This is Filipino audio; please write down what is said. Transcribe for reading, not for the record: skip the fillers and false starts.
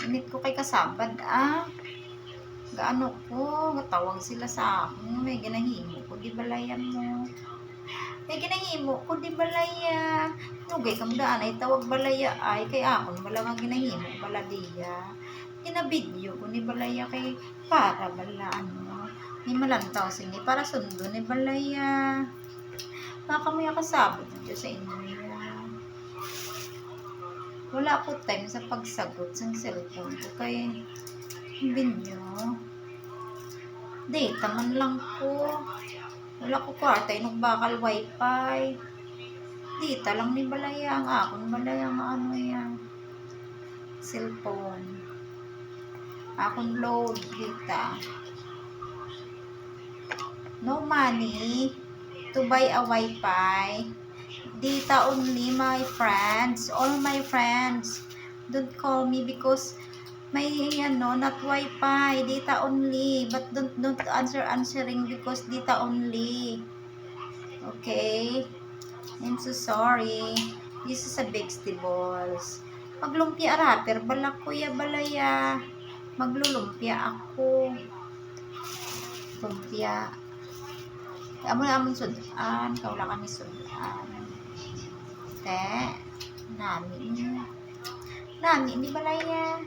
Init ko kay kasabad, gaano ko, gatawag sila sa akin, may ginahimo ko, di balayan mo. May ginahimo ko, di balaya. Nugay kam daan ay tawag balaya ay, kay akon bala nga ginahimo, bala diya. Ginabidyo ko ni balaya kay para bala ano, ni malantaw sini, para sundo ni balaya. Nakamuya kasabot dito sa inyo. Wala ko time sa pagsagot sa cellphone ko kay binyo. Data man lang ko. Wala ko kwarta, inong bakal wifi. Data lang ni balaya ang akon, balaya ang ano yan. Cellphone. Akon load data. No money to buy a wifi. Data only, my friends. All my friends. Don't call me because may not wifi. Data only. But don't answering because data only. Okay? I'm so sorry. This is a vegetables. Maglumpia rapper. Balak kuya balaya. Maglulumpia ako. Lumpia. Amon sudan. Kaula kami sudan. Te. Nami. Nami. Di balaya.